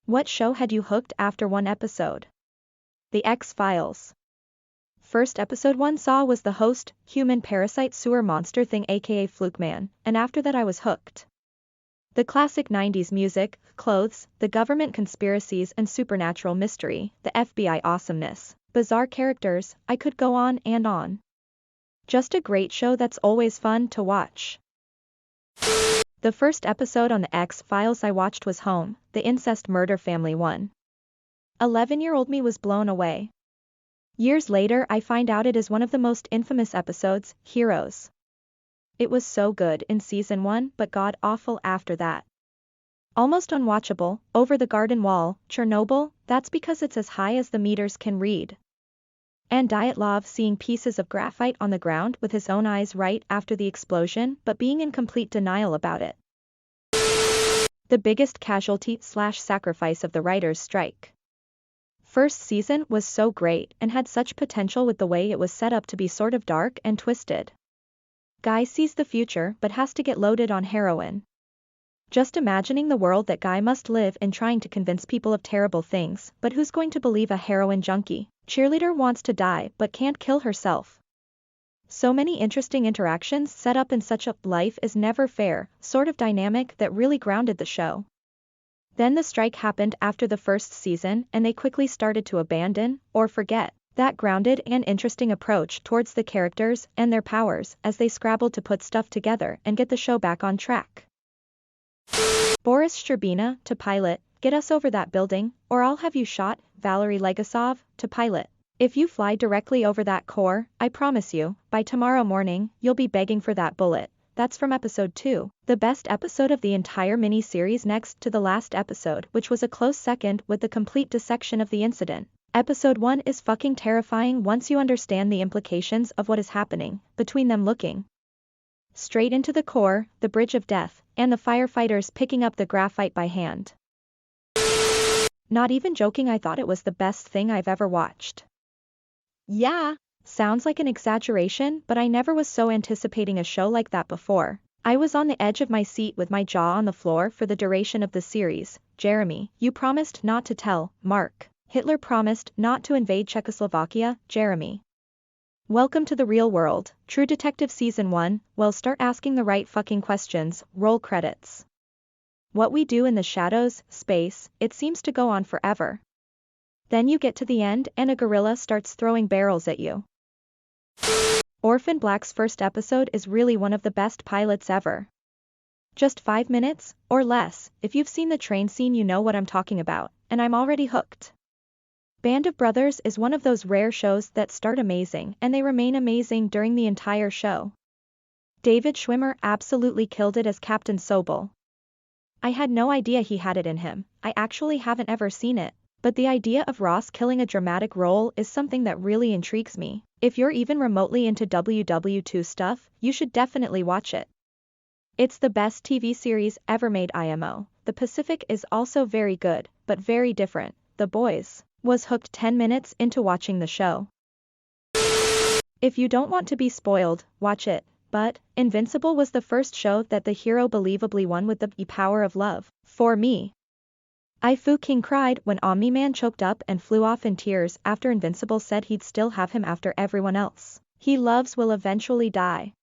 What show had you hooked after one episode? The X-Files. First episode one saw was the host, human parasite sewer monster thing aka Fluke Man, and after that I was hooked. The classic 90s music, clothes, the government conspiracies and supernatural mystery, the FBI awesomeness, bizarre characters, I could go on and on. Just a great show that's always fun to watch. The first episode on the X-Files I watched was Home, the incest murder family one. 11-year-old me was blown away. Years later I find out it is one of the most infamous episodes, Heroes. It was so good in season 1 but god awful after that. Almost unwatchable, Over the Garden Wall, Chernobyl, that's because it's as high as the meters can read. And Dyatlov seeing pieces of graphite on the ground with his own eyes right after the explosion but being in complete denial about it. The biggest casualty/sacrifice of the writers' strike. First season was so great and had such potential with the way it was set up to be sort of dark and twisted. Guy sees the future but has to get loaded on heroin. Just imagining the world that Guy must live in trying to convince people of terrible things, but who's going to believe a heroin junkie? Cheerleader wants to die but can't kill herself. So many interesting interactions set up in such a life is never fair sort of dynamic that really grounded the show. Then the strike happened after the first season and they quickly started to abandon, or forget, that grounded and interesting approach towards the characters and their powers as they scrabbled to put stuff together and get the show back on track. Boris Sherbina, to pilot, Get Us Over That Building, or I'll Have You Shot, Valery Legasov, to pilot. If you fly directly over that core, I promise you, by tomorrow morning, you'll be begging for that bullet. That's from episode 2, the best episode of the entire mini-series next to the last episode, which was a close second with the complete dissection of the incident. Episode 1 is fucking terrifying once you understand the implications of what is happening, between them looking straight into the core, the bridge of death, and the firefighters picking up the graphite by hand. Not even joking, I thought it was the best thing I've ever watched. Yeah, sounds like an exaggeration, but I never was so anticipating a show like that before. I was on the edge of my seat with my jaw on the floor for the duration of the series. Jeremy, you promised not to tell, Mark. Hitler promised not to invade Czechoslovakia, Jeremy. Welcome to the real world, True Detective Season 1, well start asking the right fucking questions, roll credits. What we do in the shadows, space, it seems to go on forever. Then you get to the end and a gorilla starts throwing barrels at you. Orphan Black's first episode is really one of the best pilots ever. Just 5 minutes, or less, if you've seen the train scene you know what I'm talking about, and I'm already hooked. Band of Brothers is one of those rare shows that start amazing and they remain amazing during the entire show. David Schwimmer absolutely killed it as Captain Sobel. I had no idea he had it in him, I actually haven't ever seen it, but the idea of Ross killing a dramatic role is something that really intrigues me. If you're even remotely into WW2 stuff, you should definitely watch it. It's the best TV series ever made IMO. The Pacific is also very good, but very different. The Boys was hooked 10 minutes into watching the show. If you don't want to be spoiled, watch it, but Invincible was the first show that the hero believably won with the power of love, for me. Fu King cried when Omni-Man choked up and flew off in tears after Invincible said he'd still have him after everyone else he loves will eventually die.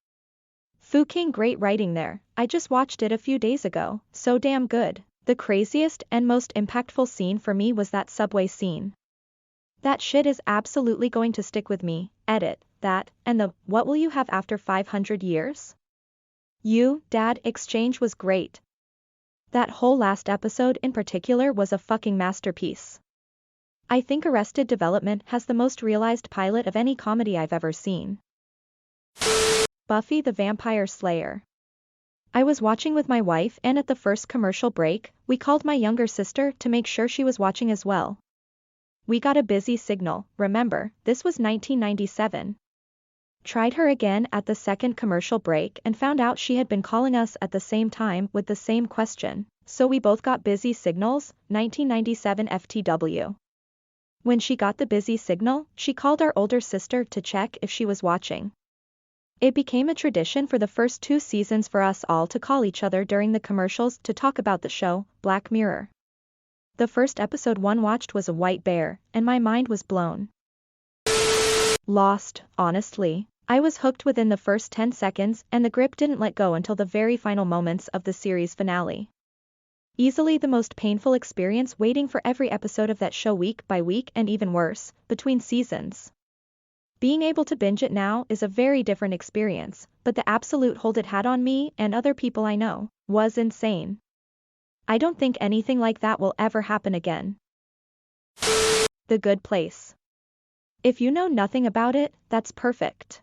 Fu King, great writing there, I just watched it a few days ago, so damn good. The craziest and most impactful scene for me was that subway scene. That shit is absolutely going to stick with me, edit, that, and the, what will you have after 500 years? You, Dad exchange was great. That whole last episode in particular was a fucking masterpiece. I think Arrested Development has the most realized pilot of any comedy I've ever seen. Buffy the Vampire Slayer. I was watching with my wife and at the first commercial break, we called my younger sister to make sure she was watching as well. We got a busy signal, remember, this was 1997. Tried her again at the second commercial break and found out she had been calling us at the same time with the same question, so we both got busy signals, 1997 FTW. When she got the busy signal, she called our older sister to check if she was watching. It became a tradition for the first 2 seasons for us all to call each other during the commercials to talk about the show, Black Mirror. The first episode one watched was a white bear, and my mind was blown. Lost, honestly. I was hooked within the first 10 seconds and the grip didn't let go until the very final moments of the series finale. Easily the most painful experience waiting for every episode of that show week by week and even worse, between seasons. Being able to binge it now is a very different experience, but the absolute hold it had on me and other people I know was insane. I don't think anything like that will ever happen again. The Good Place. If you know nothing about it, that's perfect.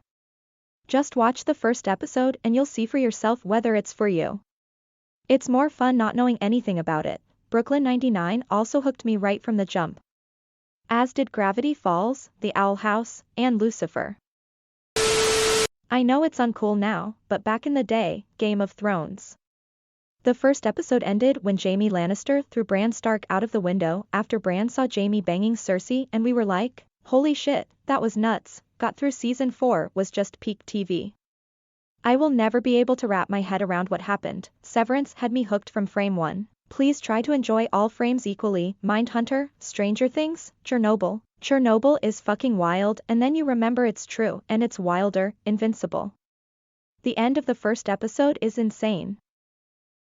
Just watch the first episode and you'll see for yourself whether it's for you. It's more fun not knowing anything about it. Brooklyn 99 also hooked me right from the jump. As did Gravity Falls, The Owl House, and Lucifer. I know it's uncool now, but back in the day, Game of Thrones. The first episode ended when Jaime Lannister threw Bran Stark out of the window after Bran saw Jaime banging Cersei and we were like, holy shit, that was nuts. Got through season 4 was just peak TV. I will never be able to wrap my head around what happened. Severance had me hooked from frame 1. Please try to enjoy all frames equally. Mindhunter, Stranger Things, Chernobyl. Chernobyl is fucking wild and then you remember it's true and it's wilder, Invincible. The end of the first episode is insane.